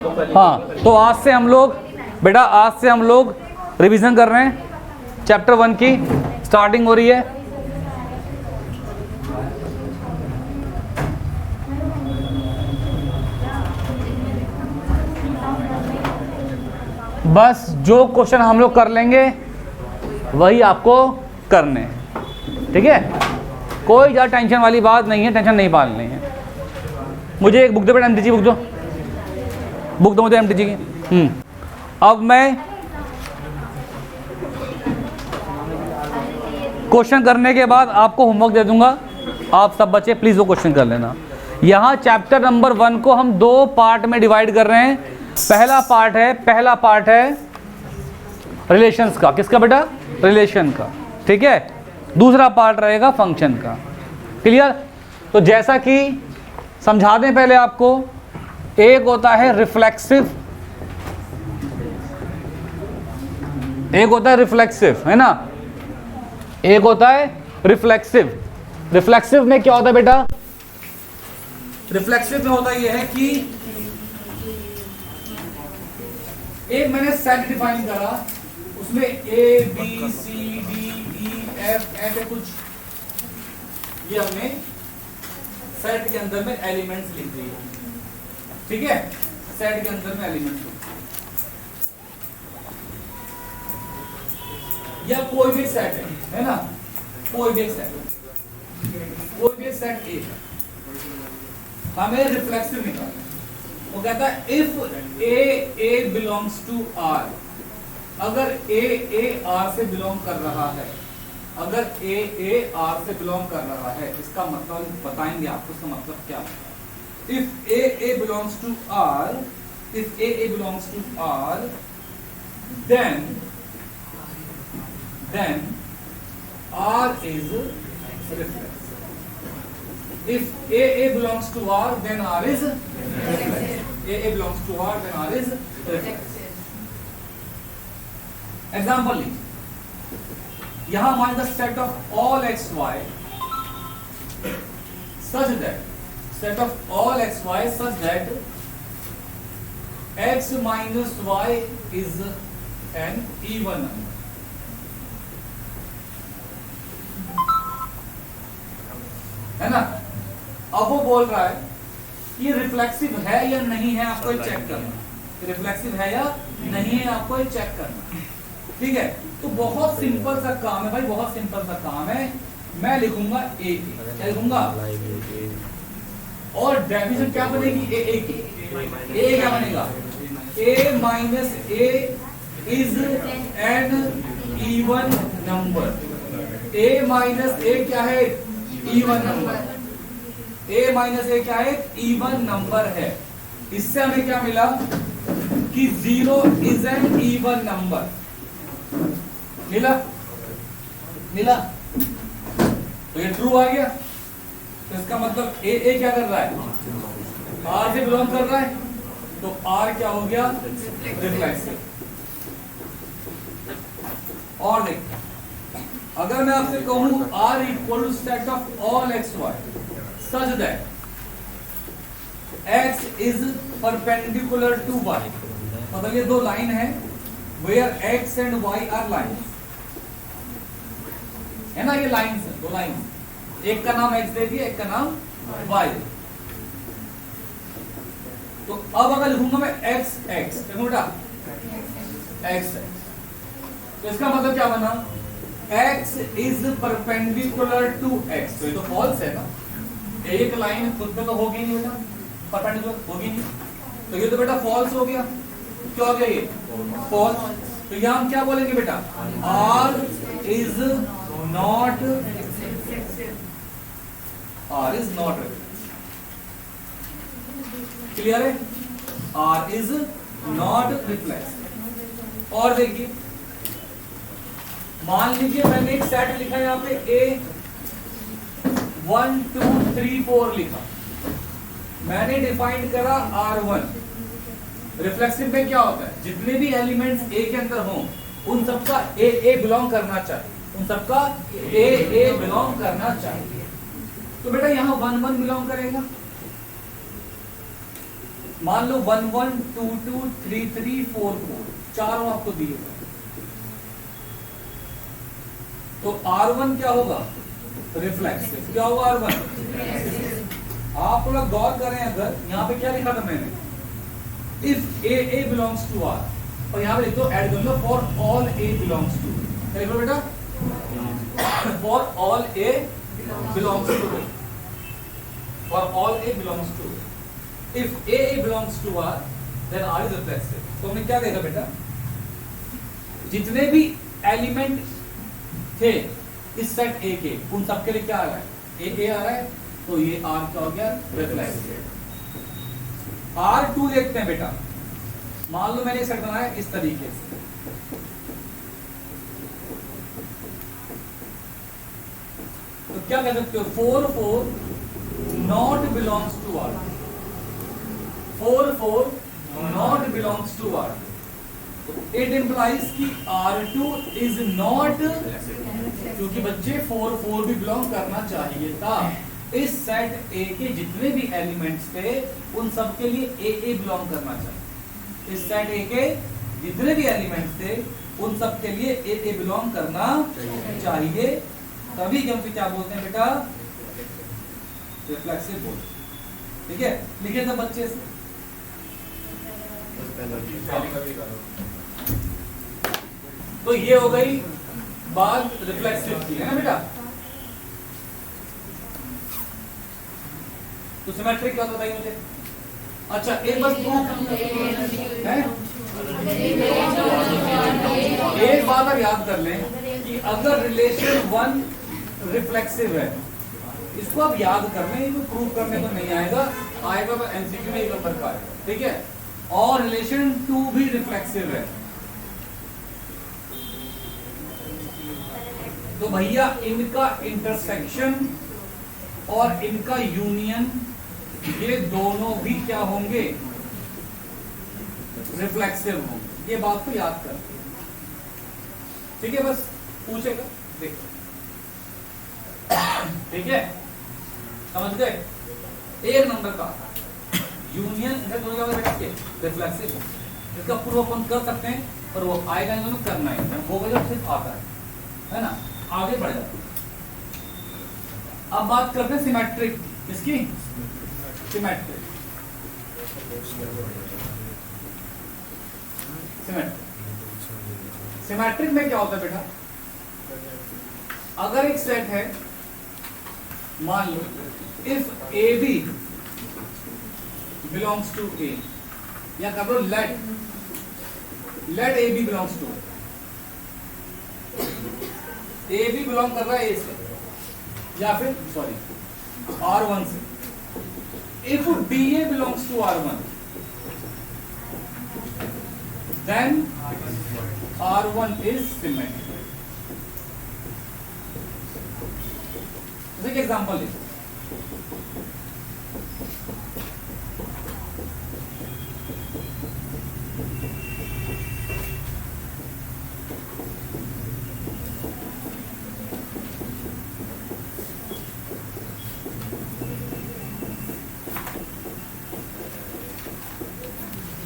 हाँ, तो आज से हम लोग रिवीजन कर रहे हैं। चैप्टर 1 की स्टार्टिंग हो रही है। बस जो क्वेश्चन हम लोग कर लेंगे वही आपको करने हैं, ठीक है। कोई ज़्यादा टेंशन वाली बात नहीं है, टेंशन नहीं पालनी है। मुझे एक बुक दो बेटा, एमटीजी बुक दो मुझे एमटीजी की। अब मैं क्वेश्चन करने के बाद आपको होमवर्क दे दूंगा। आप सब बच्चे प्लीज़ वो क्वेश्चन कर लेना। यहाँ चैप्टर नंबर 1 को हम 2 पार्ट में डिवाइड कर रहे हैं। पहला पार्ट है रिलेशंस का। किसका बेटा? रिलेशन का, ठीक है। दूसरा पार्ट रहेगा फंक्शन का। क्लियर? तो जैसा कि समझा दें पहले आपको, एक होता है रिफ्लेक्सिव, एक होता है रिफ्लेक्सिव, है ना। एक होता है रिफ्लेक्सिव। रिफ्लेक्सिव में क्या होता है बेटा? रिफ्लेक्सिव में होता यह है कि एक मैंने सेट डिफाइन करा, उसमें A B C D E F ऐसे कुछ, ये हमने सेट के अंदर में एलिमेंट्स लिख दिए, ठीक है। सेट के अंदर में एलिमेंट्स या कोई भी सेट है ना, कोई भी सेट ए है, हमें रिफ्लेक्सिव निकालना। वो कहता है if A belongs to R, अगर ए आर से बिलोंग कर रहा है, अगर ए आर से बिलोंग कर रहा है, इसका मतलब बताएंगे आपको, इसका मतलब क्या है। If A belongs to R, if A belongs to R, then R is reflexive. If A belongs to R, then R is reflexive. A belongs to R, then R is reflexive. Example लीजिए। यहाँ हमारे पास set of all x y such that x minus y is an even number. है ना। अब वो बोल रहा है ये रिफ्लेक्सिव है या नहीं है, आपको चेक करना। रिफ्लेक्सिव है या नहीं है, आपको चेक करना, ठीक है। तो बहुत सिंपल सा काम है भाई, बहुत सिंपल सा काम है। मैं लिखूंगा ए, क्या लिखूंगा? और डेफिनेशन क्या बनेगी? ए की। ए क्या बनेगा? A minus A is an even number. A minus A क्या है? Even number. A minus A क्या है? इवन नंबर है। इससे हमें क्या मिला कि 0 इज एन इवन नंबर। मिला तो ये ट्रू आ गया। तो इसका मतलब ए क्या कर रहा है? आर से बिलोंग कर रहा है, तो आर क्या हो गया? रिफ्लेक्सिव। और देखिए, अगर मैं आपसे कहूं R equal to set of all X Y such that x is perpendicular to y, मतलब ये दो लाइन है where x and y are lines, है ना। ये लाइन्स है, दो लाइन्स, एक का नाम x दे दिया, एक का नाम y। तो अब अगर लिखूंगा मैं x देखो बेटा, x, तो इसका मतलब क्या बना? x is perpendicular to x, तो ये तो फॉल्स है ना। एक लाइन खुद में तो होगी नहीं बेटा, परपेंडिकुलर होगी नहीं, तो ये तो बेटा फॉल्स हो गया। क्या हो गया ये? फॉल्स। तो यहाँ हम क्या बोलेंगे बेटा? R इज नॉट क्लियर है? R is not reflexive. और देखिए, मान लीजिए मैंने एक सेट लिखा यहाँ पे A 1 2 3 4 लिखा, मैंने डिफाइन करा R1। रिफ्लेक्सिव में क्या होता है? जितने भी एलिमेंट्स A के अंदर हों उन सबका A बिलोंग करना चाहिए, उन सबका A बिलोंग करना चाहिए। तो बेटा यहाँ 1 1 बिलोंग करेगा, मान लो 1 1 2 2 3 3 4 4 चारों आपको दिए हुए, तो R1 क्या होगा? रिफ्लेक्सिव। क्या होगा R1? आप लोग गौर करें, अगर यहाँ पे क्या लिखा था मैंने, if A belongs to R, और यहाँ पे लिख दो ऐड कर लो for all A belongs to, क्या लिख लो बेटा? For all A belongs to, for all A belongs to, if A belongs to R then R is reflexive. तो हमने क्या देखा बेटा, जितने भी एलिमेंट थे इस सेट A के, उन सबके लिए क्या आ रहा है? A आ रहा है, तो ये R क्या हो गया? रिफ्लेक्सिव। R2 देखते हैं बेटा, मान लो मैंने सेट बनाया इस तरीके से, तो क्या कह सकते हो? 4 4 not belongs to R, 4 4 not belongs to R, it implies कि R2 इज नॉट, क्योंकि बच्चे 4 4 भी बिलोंग करना चाहिए था। इस सेट A के जितने भी एलिमेंट्स थे उन सब के लिए A बिलोंग करना चाहिए। इस सेट A के जितने भी एलिमेंट्स थे उन सब के लिए A बिलोंग करना चाहिए, तभी क्योंकि क्या बोलते हैं बेटा? रिफ्लेक्सिव बोलते। ठीक है, लिखे सब बच्चे से। तो ये हो गई बात रिफ्लेक्सिव की, है ना बेटा? तो सिमेट्रिक क्या बताइए मुझे? अच्छा एक बस है, एक बात आप याद कर लें कि अगर रिलेशन 1 रिफ्लेक्सिव है, इसको आप याद कर लें, इसको प्रूव करने को नहीं आएगा, आएगा तो एमसीक्यू में एक नंबर का आएगा। ठीक है, और रिलेशन 2 भी रिफ्लेक्सिव है, तो भैया इनका इंटरसेक्शन और इनका यूनियन, ये दोनों भी क्या होंगे? रिफ्लेक्सिव होंगे। ये बात को याद कर, ठीक है? बस पूछेगा, देखो। ठीक है, समझ गए? एक नंबर का यूनियन रिफ्लेक्सिव, इसका प्रूफ अपन कर सकते हैं, पर वो आएगा नहीं, करना है, वो वजह सिर्फ आता है ना? आगे बढ़ जाते। अब बात करते हैं सिमेट्रिक, इसकी सिमेट्रिक। सिमेट्रिक में क्या होता है बेटा? अगर एक सेट है, मान लो if A B belongs to A, या कर लो let A B belongs to, A B belong कर रहा है ए से, या फिर सॉरी R1 से, if BA belongs to R1 then R1 is symmetric। देखिए एग्जांपल ले,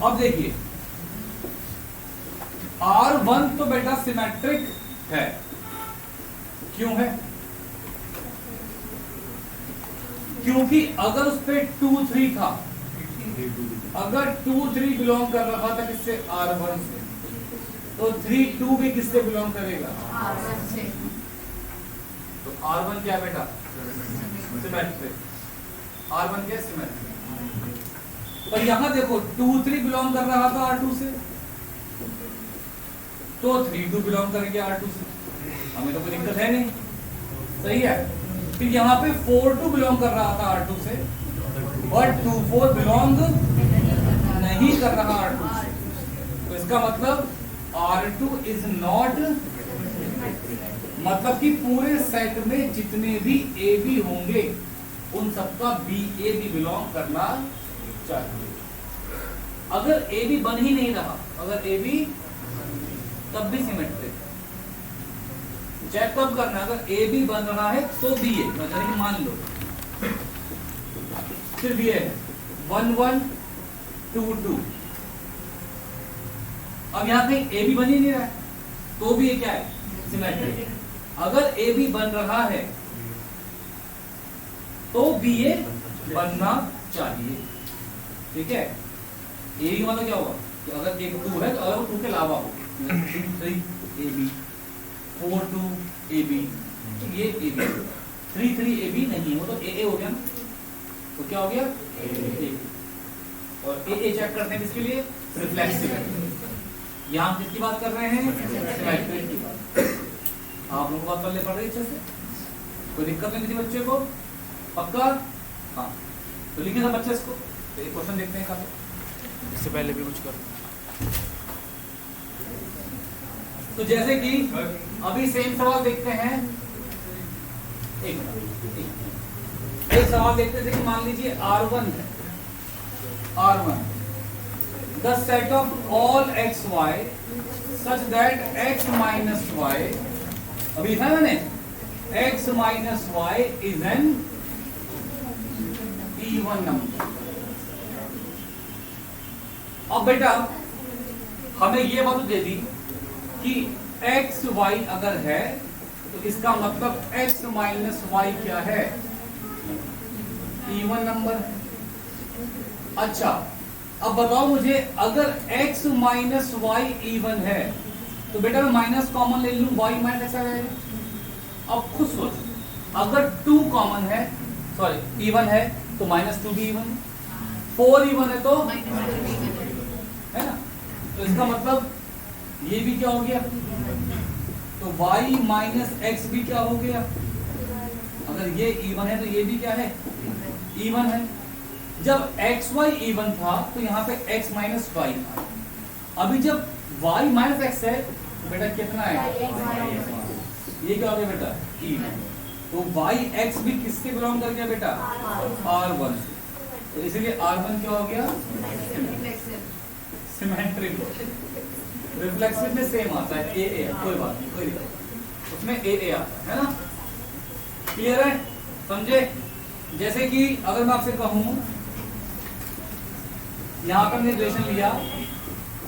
अब देखिए R1 तो बेटा सिमेट्रिक है, क्यों है? क्योंकि अगर उस पे 2 3 था, अगर 2 3 बिलोंग कर रहा था किससे? R1 से, तो 3 2 भी किससे बिलोंग करेगा? R1 से। तो R1 क्या बेटा? सिमेट्रिक। R1 क्या? सिमेट्रिक। पर यहां देखो 2 3 बिलोंग कर रहा था R2 से, तो 3 2 बिलोंग करेंगे R2 से, हमें तो कोई दिक्कत है नहीं, सही है? फिर यहाँ पे 4 2 बिलोंग कर रहा था R2 से, और 2 4 बिलोंग नहीं कर रहा R2 से, तो इसका मतलब R2 इज नॉट, मतलब कि पूरे सेट में जितने भी ए बी होंगे उन सबका बी ए भी बिलोंग करना चाहिए। अगर ए बी बन ही नहीं रहा, अगर ए बी, तब भी सिमेट्रिक। चेक कब करना? अगर ए बी बन रहा है तो बी ए, मान लो फिर बी ए 1 1 2 2। अब यहाँ कहीं ए बी बन ही नहीं रहा है, तो भी ये क्या है, सिमेट्रिक। अगर ए बी बन रहा है तो बी ए बनना चाहिए, ठीक है। ए बी मतलब क्या होगा कि अगर एक 2 है तो अगर वो 2 के अलावा हो, 3 ए बी, 4 2 ए बी, तो ये ए बी, 3 3 ए बी नहीं है, वो तो ए हो गया ना, तो क्या हो गया ए। और ए चेक करते हैं किसके लिए, रिफ्लेक्सिव। यहाँ हम किसकी बात कर रहे हैं, सिमेट्रिक की बात। आप लोगों को बात पढ़ रही अच्छे से, कोई दिक्कत नहीं थी बच्चे को, पक्का। हाँ तो लिखे था बच्चे इसको, तो एक क्वेश्चन देखते हैं काफी, इससे पहले भी कुछ करो। तो जैसे कि अभी सेम सवाल देखते हैं, एक सवाल देखते हैं कि मान लीजिए R1 है, R1 the set of all x y such that x minus y, अभी लिखा है मैंने, x minus y is an even number। अब बेटा हमें ये बात दे दी कि x y अगर है तो इसका मतलब x minus y क्या है, इवन नंबर। अच्छा अब बताओ मुझे, अगर x माइनस वाई इवन है तो बेटा मैं माइनस कॉमन ले लूं, y माइनस ऐसा रहेगा। अब खुद सोच, अगर 2 कॉमन है, सॉरी इवन है तो -2 भी इवन है, 4 इवन है तो है ना, तो इसका मतलब ये भी क्या हो गया, तो y माइनस एक्स भी क्या हो गया। अगर ये इवन है तो ये भी क्या है, इवन है। जब एक्स वाई इवन था तो यहाँ पे x माइनस वाई था, अभी जब y माइनस एक्स है तो बेटा कितना है, ये क्या हो गया बेटा, इवन। तो y x भी किससे बिलोंग कर गया बेटा, R1 से, तो इसीलिए R1 क्या हो गया, सिमेट्रिक। रिफ्लेक्सिव में सेम आता है, ए कोई बात नहीं, कोई दिक्कत, उसमें ए आता है ना, क्लियर है, समझे। जैसे कि अगर मैं आपसे कहूं, यहां पर मैंने रिलेशन लिया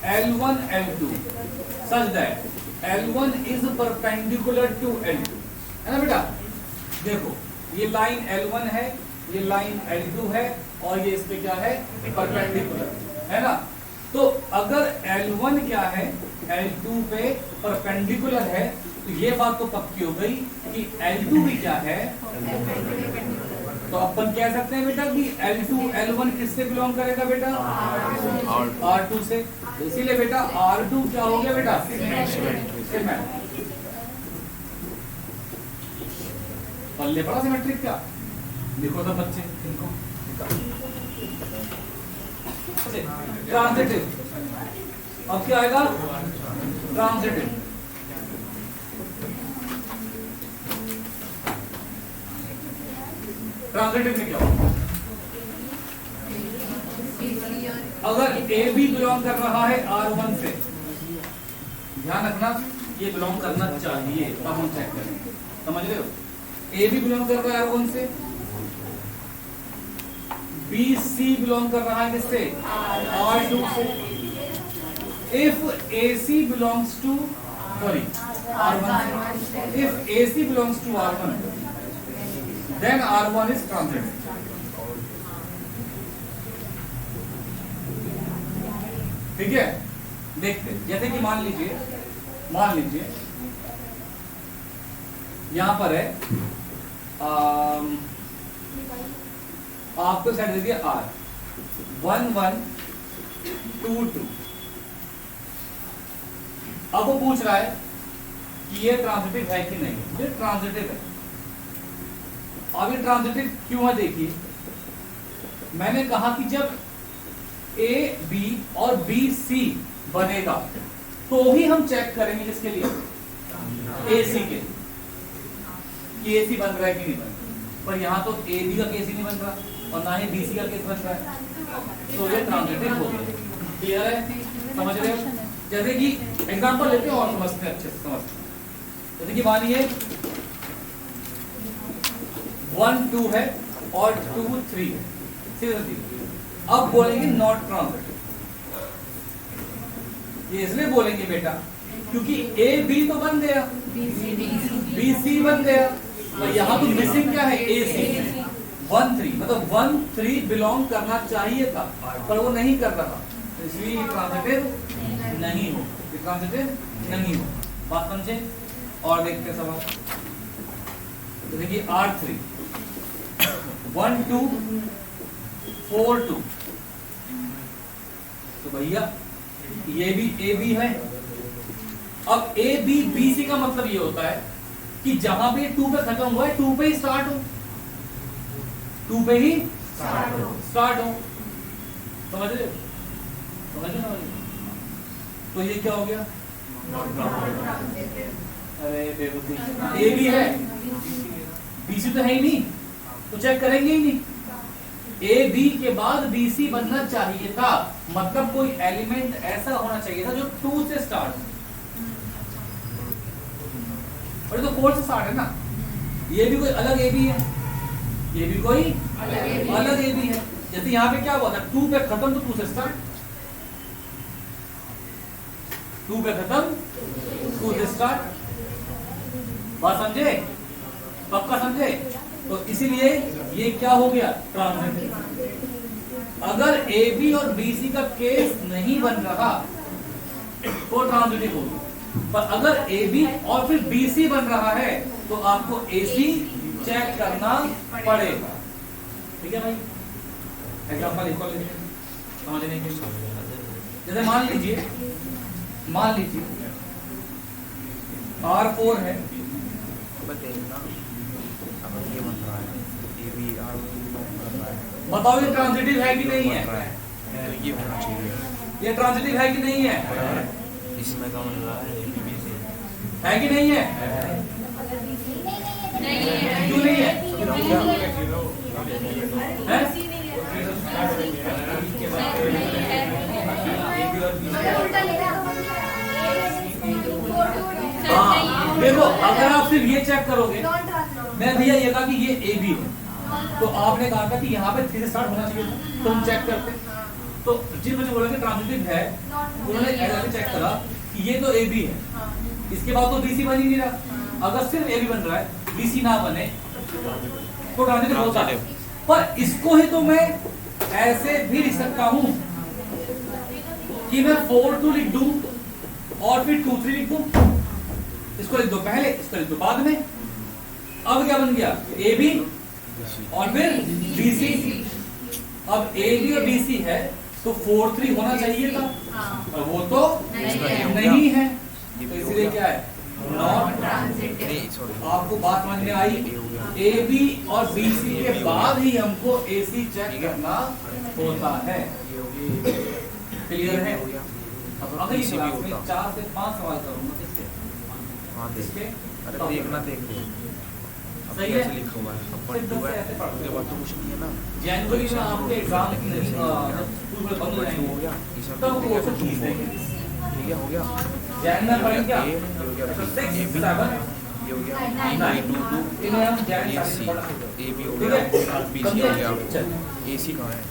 L1 L2 such that L1 is perpendicular to L2, है ना बेटा। देखो ये लाइन L1 है, ये लाइन L2 है, और ये इस पे क्या है, परपेंडिकुलर, है ना। तो अगर L1 क्या है, L2 पे परपेंडिकुलर है, तो ये बात तो पक्की हो गई कि L2 भी क्या है, तो अपन कह सकते हैं बेटा कि L2 L1 किससे बिलोंग करेगा बेटा, R2 से। इसीलिए बेटा R2 क्या हो गया बेटा, सिमेट्रिक। पल्ले पड़ा सिमेट्रिक का, देखो सब बच्चे इनको, ट्रांजिटिव। अब क्या आएगा, ट्रांजिटिव। ट्रांजिटिव में क्या होगा, अगर ए बी बिलोंग कर रहा है R1 से, ध्यान रखना ये बिलोंग करना चाहिए, तब हम चेक करेंगे, समझ रहे हो। ए बी बिलोंग कर रहा है R1 से, बी सी बिलोंग कर रहा है किससे, R2 से। If A C belongs to R1, if AC belongs to R1, then R1 is transitive. ठीक है, देखते जैसे कि मान लीजिए यहां पर है आपको सेट दे दिया R 1 1 2 2। अब वो पूछ रहा है कि ये ट्रांजिटिव है कि नहीं। ये ट्रांजिटिव है। अब ये ट्रांजिटिव क्यों है, देखिए मैंने कहा कि जब ए बी और बी सी बनेगा तो ही हम चेक करेंगे किसके लिए, ए सी के, कि ए सी बन रहा है कि नहीं बन रहा। पर यहाँ तो ए बी का केस ही नहीं बन रहा और ना ही बी सी का केस बन रहा है, तो ये ट्रांजिटिव हो गया। क्लियर है, समझ रहे हो। जैसे कि एग्जांपल लेते हैं और समझते हैं, अच्छे से समझते हैं। जैसे कि मानिए 1 2 है और 2 3 है, अब बोलेंगे नॉट ट्रांजिटिव। ये इसलिए बोलेंगे बेटा क्योंकि ए बी तो बन गया, बी सी बन गया, और यहाँ तो मिसिंग क्या है, ए सी। 1 3 मतलब 1 3 बिलोंग करना चाहिए था पर वो नहीं कर रहा, इसलिए ट्रांजिटिव नहीं हो, ट्रांजिटिव नहीं हो। बात समझे? और देखते हैं सवाल। तो देखिए R3 1 2 4 2, तो भैया ये भी ए बी है। अब ए बी बी सी का मतलब ये होता है कि जहां भी 2 पे खत्म हुआ है 2 पे ही स्टार्ट हो, 2 पे ही स्टार्ट हो। समझ रहे हो? समझ रहे हो? तो ये क्या हो गया? अरे बेवकूफ, ए बी है, बी सी तो है ही नहीं, तो चेक करेंगे ही नहीं। ए बी के बाद बी सी बनना चाहिए था, मतलब कोई एलिमेंट ऐसा होना चाहिए था जो 2 से स्टार्ट, और ये तो 4 से स्टार्ट है ना। ये भी कोई अलग ए बी है, ये भी कोई अलग ए बी है। जैसे यहाँ पे क्या हुआ था, 2 पे खत्म तो 2 से स्टार्ट, 2 पे खत्म 2 से स्टार्ट। बात समझे? पक्का समझे? तो इसीलिए ये क्या हो गया, ट्रांजिटिव। अगर ए बी और बी सी का केस नहीं बन रहा तो ट्रांजिटिव होगा, पर अगर ए बी और फिर बी सी बन रहा है तो आपको ए सी चेक करना पड़ेगा। ठीक है भाई? एग्जाम्पल इसको समझने के लिए, जैसे मान लीजिए R4 है, बताओ ये ट्रांजिटिव है कि नहीं है? ये होना चाहिए, ये ट्रांजिटिव है कि नहीं है? इसमें का बन रहा है है कि नहीं है? क्यों नहीं है? हाँ देखो, अगर आप सिर्फ ये चेक करोगे, मैं भैया ये कहा कि ये ए बी है, तो आपने कहा था कि यहाँ पे 3 से स्टार्ट होना चाहिए था, तो हम चेक करते। तो जिन बच्चे बोला कि ट्रांजिटिव है, उन्होंने ऐसे चेक करा कि ये तो ए बी है, इसके बाद तो बी सी बन ही नहीं रहा। अगर सिर्फ ए बी बन रहा है, बी सी ना बने तो ट्रांजिटिव होता है। पर इसको ही तो मैं ऐसे भी लिख सकता हूं कि मैं 4 2 लिख दूं और फिर 2 3 लिख दूं। इसको लिख दो पहले, इसको लिख दो बाद में। अब क्या बन गया, ए बी और फिर बी सी। अब ए बी और बी सी है तो 4 3 होना चाहिए था, और वो तो नहीं है, तो इसलिए क्या है, नॉट ट्रांजिटिव। आपको बात समझ में आई? ए बी और बी सी के बाद ही हमको ए सी चेक करना होता है। क्लियर है? अब अगली क्लास में 4 से 5 सवाल करूंगा इसके। अरे देखना, देख लो सही है, लिखा हुआ है, अब पढ़ हुआ है, उसके बाद तो कुछ नहीं है ना। जनवरी में आपके एग्जाम स्कूल बंद हो जाएंगे, हो गया तब वो सब चीज देंगे। ठीक है, हो गया। जनवरी पढ़ेंगे क्या? ये हो गया, 6 7 ये हो गया, 9 2 2 इन्हें हम जनवरी ए सी, ए बी हो गया, बी सी हो गया, ए सी कहाँ है?